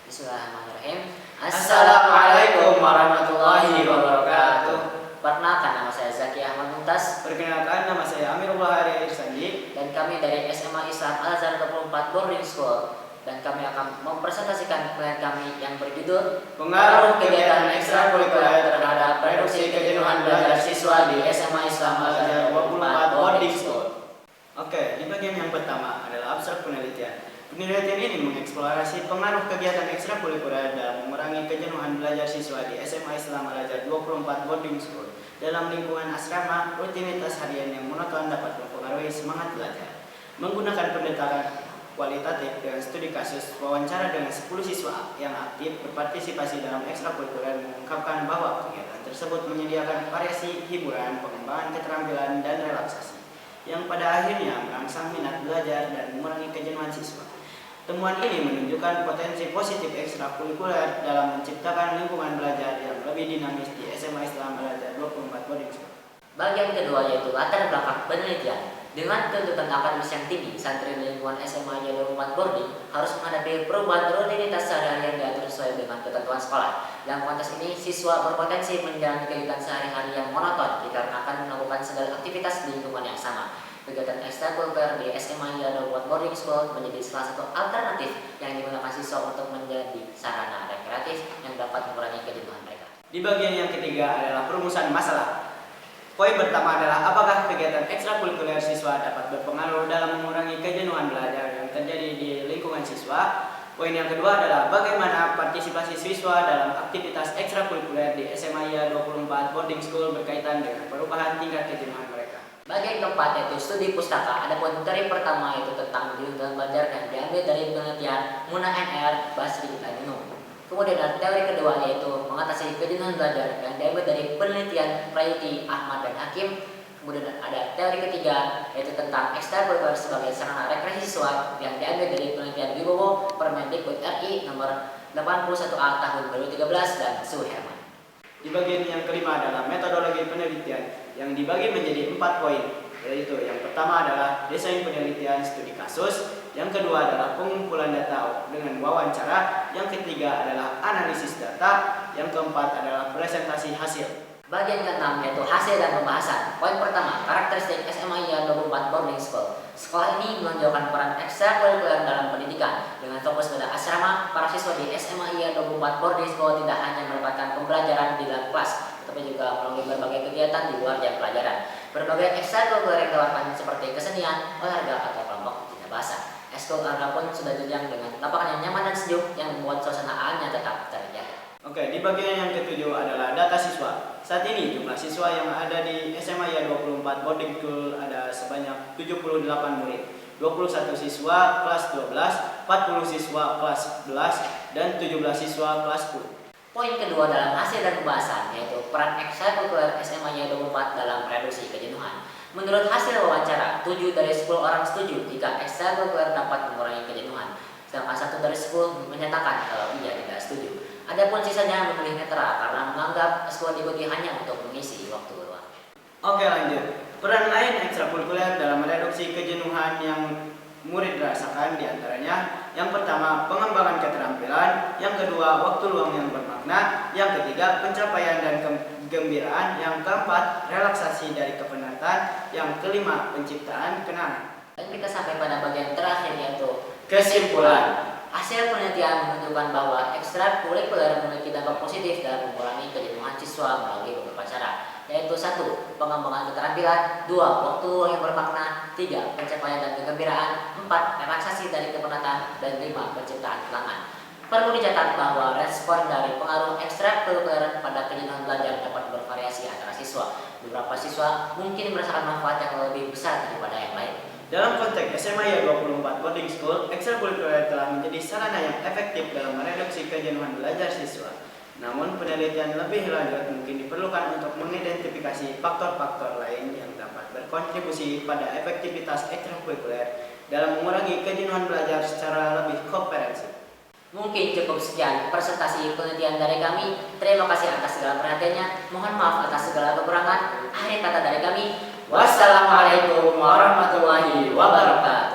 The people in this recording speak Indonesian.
Bismillahirrahmanirrahim. Assalamualaikum warahmatullahi wabarakatuh. Perkenalkan, nama saya Zaki Ahmad Mumtaz. Perkenalkan, nama saya Amirullah Arya Irsandi. Dan kami dari SMA Islam Al-Azhar 24 Boarding School. Dan kami akan mempresentasikan penelitian kami yang berjudul Pengaruh kegiatan ekstrakurikuler terhadap reduksi kejenuhan belajar siswa di SMA Islam Al-Azhar 24 Boarding School. Oke, di bagian yang pertama adalah abstrak penelitian. Penelitian ini mengeksplorasi pengaruh kegiatan ekstrakurikuler dalam mengurangi kejenuhan belajar siswa di SMA Islam Al-Azhar 24 Boarding School. Dalam lingkungan asrama, rutinitas harian yang monoton dapat mempengaruhi semangat belajar. Menggunakan pendekatan kualitatif dengan studi kasus, wawancara dengan 10 siswa yang aktif berpartisipasi dalam ekstrakurikuler mengungkapkan bahwa kegiatan tersebut menyediakan variasi hiburan, pengembangan keterampilan, dan relaksasi yang pada akhirnya merangsang minat belajar dan mengurangi kejenuhan siswa. Temuan ini menunjukkan potensi positif ekstrakurikuler dalam menciptakan lingkungan belajar yang lebih dinamis di SMA Islam Al-Azhar 24 Boarding School. Bagian kedua yaitu latar belakang penelitian. Dengan tuntutan akademis yang tinggi, santri di lingkungan SMA 24 Boarding harus menghadapi perubahan rutinitas sehari-hari yang diatur sesuai dengan ketentuan sekolah. Dalam konteks ini, siswa berpotensi menjalani kegiatan sehari-hari yang monoton dikarenakan melakukan segala aktivitas di lingkungan yang sama. Kegiatan ekstrakurikuler di SMA 24 Boarding School menjadi salah satu alternatif yang digunakan siswa untuk menjadi sarana rekreatif yang dapat mengurangi kejenuhan mereka. Di bagian yang ketiga adalah perumusan masalah. Poin pertama adalah apakah kegiatan ekstrakurikuler siswa dapat berpengaruh dalam mengurangi kejenuhan belajar yang terjadi di lingkungan siswa. Poin yang kedua adalah bagaimana partisipasi siswa dalam aktivitas ekstrakurikuler di SMA 24 Boarding School berkaitan dengan perubahan tingkat kejenuhan mereka. Bagian keempat yaitu studi pustaka. Adapun teori pertama itu tentang kejenuhan belajar yang diambil dari penelitian Muna NR Basri Ainun. Kemudian ada teori kedua yaitu mengatasi kejenuhan belajar yang diambil dari penelitian Prayuti, Ahmad, dan Hakim. Kemudian ada teori ketiga yaitu tentang ekstrakurikuler sebagai sarana rekreasi siswa yang diambil dari penelitian Wibowo, Permendikbud RI nomor 81A tahun 2013 dan Suherman. Di bagian yang kelima adalah metodologi penelitian yang dibagi menjadi 4 poin, yaitu yang pertama adalah desain penelitian studi kasus, yang kedua adalah pengumpulan data dengan wawancara, yang ketiga adalah analisis data, yang keempat adalah presentasi hasil. Bagian keenam yaitu hasil dan pembahasan. Poin pertama, karakteristik SMA 24 Boarding School. Sekolah ini menonjolkan peran ekstrakurikuler dalam pendidikan. Dengan fokus pada asrama, para siswa di SMA 24 Boarding School tidak hanya mendapatkan pembelajaran di dalam kelas, tetapi juga melalui berbagai kegiatan di luar jam pelajaran. Berbagai ekstrakurikuler yang ditawarkan seperti kesenian, olahraga, atau kelompok bina bahasa. Ekskul olahraga pun sudah jenjang dengan lapangan yang nyaman dan sejuk yang membuat suasana alamnya tetap terjaga. Oke, di bagian yang ketujuh adalah data siswa. Saat ini jumlah siswa yang ada di SMA 24 Boarding School ada sebanyak 78 murid, 21 siswa kelas 12, 40 siswa kelas 11, dan 17 siswa kelas 10. Poin kedua dalam hasil dan pembahasan yaitu peran ekstrakurikuler SMA 24 dalam reduksi kejenuhan. Menurut hasil wawancara, 7 dari 10 orang setuju jika ekstrakurikuler dapat mengurangi kejenuhan, sedangkan 1 dari 10 menyatakan kalau ia tidak setuju. Adapun sisanya memilih netral karena menganggap ekskul diikuti hanya untuk mengisi waktu luang. Oke, lanjut. Peran lain ekstrakurikuler dalam mereduksi kejenuhan yang murid rasakan diantaranya: yang pertama, pengembangan keterampilan; yang kedua, waktu luang yang bermakna; yang ketiga, pencapaian dan kegembiraan; yang keempat, relaksasi dari kepenatan; yang kelima, penciptaan kenangan. Dan kita sampai pada bagian terakhir yaitu Kesimpulan. Hasil penelitian menunjukkan bahwa ekstrakurikuler memiliki dampak positif dalam mengurangi kejenuhan siswa melalui beberapa cara, yaitu 1. Pengembangan keterampilan; 2. Waktu luang yang bermakna; 3. Pencapaian dan kegembiraan; 4. Relaksasi dari kepenatan; dan 5. Penciptaan kenangan. Perlu dicatat bahwa respon dari pengaruh ekstrakurikuler pada kejenuhan belajar dapat bervariasi antara siswa. Beberapa siswa mungkin merasakan manfaat yang lebih besar daripada yang lain. Dalam konteks SMA 24 Boarding School, ekstrakurikuler telah menjadi sarana yang efektif dalam mereduksi kejenuhan belajar siswa. Namun, penelitian lebih lanjut mungkin diperlukan untuk mengidentifikasi faktor-faktor lain yang dapat berkontribusi pada efektivitas ekstrakurikuler dalam mengurangi kejenuhan belajar secara lebih komprehensif. Mungkin cukup sekian presentasi penelitian dari kami. Terima kasih atas segala perhatiannya. Mohon maaf atas segala kekurangan. Akhir kata dari kami, wassalamualaikum warahmatullahi wabarakatuh.